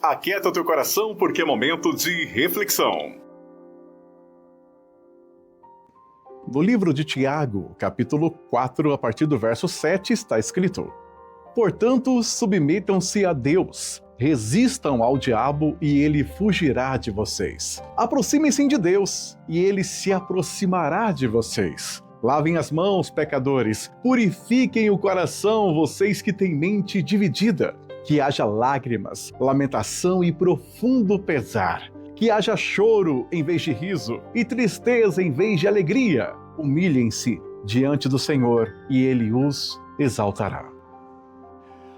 Aquieta o teu coração, porque é momento de reflexão. No livro de Tiago, capítulo 4, a partir do verso 7, está escrito: Portanto, submetam-se a Deus, resistam ao diabo e ele fugirá de vocês. Aproximem-se de Deus e ele se aproximará de vocês. Lavem as mãos, pecadores, purifiquem o coração, vocês que têm mente dividida. Que haja lágrimas, lamentação e profundo pesar. Que haja choro em vez de riso e tristeza em vez de alegria. Humilhem-se diante do Senhor e Ele os exaltará.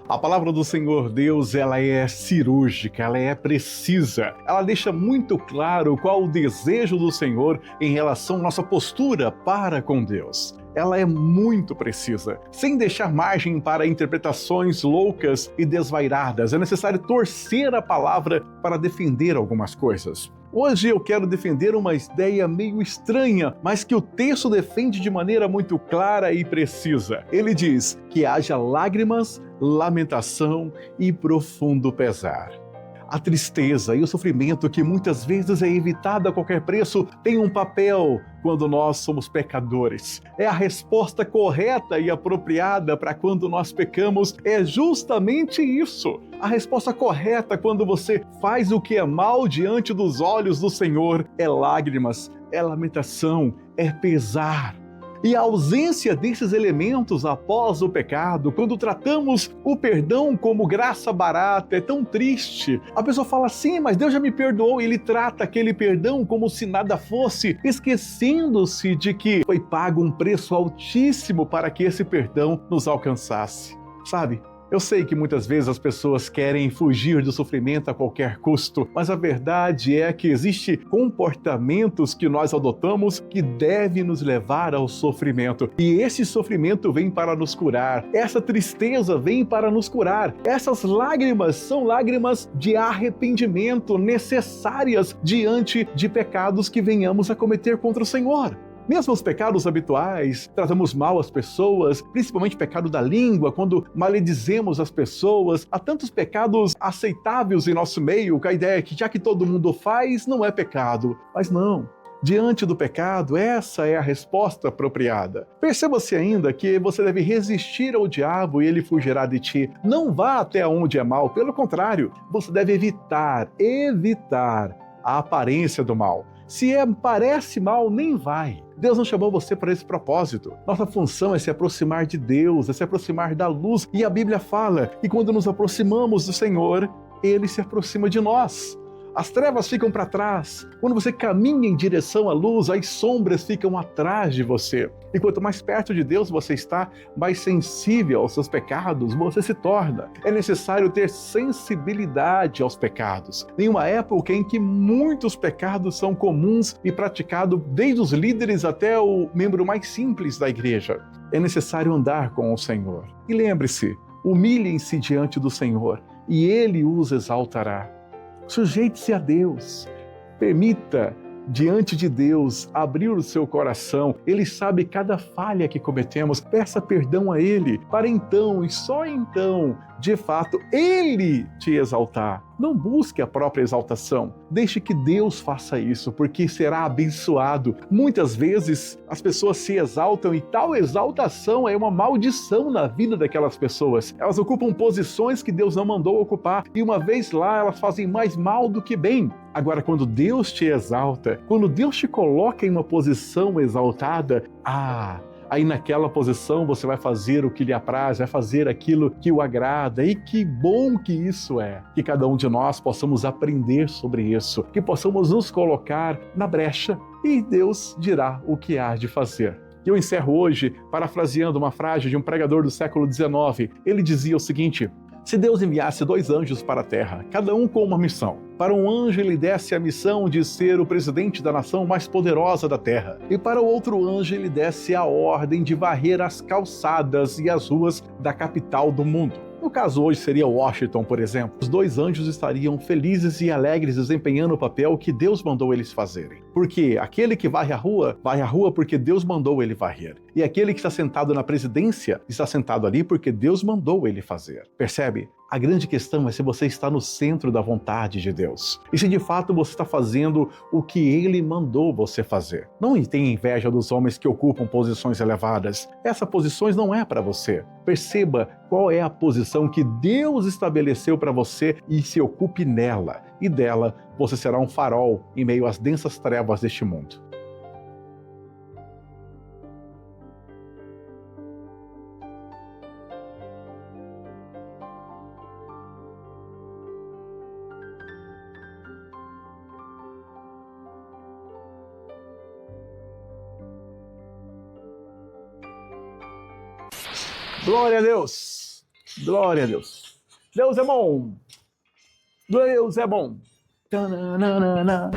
A palavra do Senhor Deus, ela é cirúrgica, ela é precisa. Ela deixa muito claro qual o desejo do Senhor em relação à nossa postura para com Deus. Ela é muito precisa, sem deixar margem para interpretações loucas e desvairadas. É necessário torcer a palavra para defender algumas coisas. Hoje eu quero defender uma ideia meio estranha, mas que o texto defende de maneira muito clara e precisa. Ele diz que haja lágrimas, lamentação e profundo pesar. A tristeza e o sofrimento, que muitas vezes é evitado a qualquer preço, tem um papel quando nós somos pecadores. É a resposta correta e apropriada para quando nós pecamos, é justamente isso. A resposta correta quando você faz o que é mal diante dos olhos do Senhor é lágrimas, é lamentação, é pesar. E a ausência desses elementos após o pecado, quando tratamos o perdão como graça barata, é tão triste. A pessoa fala assim, mas Deus já me perdoou, e Ele trata aquele perdão como se nada fosse, esquecendo-se de que foi pago um preço altíssimo para que esse perdão nos alcançasse. Sabe? Eu sei que muitas vezes as pessoas querem fugir do sofrimento a qualquer custo, mas a verdade é que existem comportamentos que nós adotamos que devem nos levar ao sofrimento. E esse sofrimento vem para nos curar, essa tristeza vem para nos curar. Essas lágrimas são lágrimas de arrependimento necessárias diante de pecados que venhamos a cometer contra o Senhor. Mesmo os pecados habituais, tratamos mal as pessoas, principalmente pecado da língua, quando maledizemos as pessoas. Há tantos pecados aceitáveis em nosso meio, com a ideia que já que todo mundo faz, não é pecado. Mas não. Diante do pecado, essa é a resposta apropriada. Perceba-se ainda que você deve resistir ao diabo e ele fugirá de ti. Não vá até onde é mal, pelo contrário, você deve evitar a aparência do mal. Se parece mal, nem vai. Deus não chamou você para esse propósito. Nossa função é se aproximar de Deus, é se aproximar da luz. E a Bíblia fala que quando nos aproximamos do Senhor, Ele se aproxima de nós. As trevas ficam para trás. Quando você caminha em direção à luz, as sombras ficam atrás de você. E quanto mais perto de Deus você está, mais sensível aos seus pecados você se torna. É necessário ter sensibilidade aos pecados. Em uma época em que muitos pecados são comuns e praticados desde os líderes até o membro mais simples da igreja, é necessário andar com o Senhor. E lembre-se, humilhem-se diante do Senhor e Ele os exaltará. Sujeite-se a Deus, permita diante de Deus abrir o seu coração. Ele sabe cada falha que cometemos, peça perdão a Ele, para então e só então, de fato, Ele te exaltar. Não busque a própria exaltação, deixe que Deus faça isso, porque será abençoado. Muitas vezes as pessoas se exaltam e tal exaltação é uma maldição na vida daquelas pessoas. Elas ocupam posições que Deus não mandou ocupar e uma vez lá elas fazem mais mal do que bem. Agora, quando Deus te exalta, quando Deus te coloca em uma posição exaltada, aí naquela posição você vai fazer o que lhe apraz, vai fazer aquilo que o agrada. E que bom que isso é! Que cada um de nós possamos aprender sobre isso, que possamos nos colocar na brecha e Deus dirá o que há de fazer. Eu encerro hoje parafraseando uma frase de um pregador do século XIX. Ele dizia o seguinte: se Deus enviasse 2 anjos para a terra, cada um com uma missão, para um anjo ele desse a missão de ser o presidente da nação mais poderosa da terra, e para o outro anjo ele desse a ordem de varrer as calçadas e as ruas da capital do mundo. No caso hoje seria Washington, por exemplo. Os 2 anjos estariam felizes e alegres desempenhando o papel que Deus mandou eles fazerem. Porque aquele que varre a rua porque Deus mandou ele varrer. E aquele que está sentado na presidência está sentado ali porque Deus mandou ele fazer. Percebe? A grande questão é se você está no centro da vontade de Deus. E se de fato você está fazendo o que Ele mandou você fazer. Não tenha inveja dos homens que ocupam posições elevadas. Essas posições não é para você. Perceba qual é a posição que Deus estabeleceu para você e se ocupe nela. E dela você será um farol em meio às densas trevas deste mundo. Glória a Deus! Glória a Deus! Deus é bom! Deus é bom! Tananana.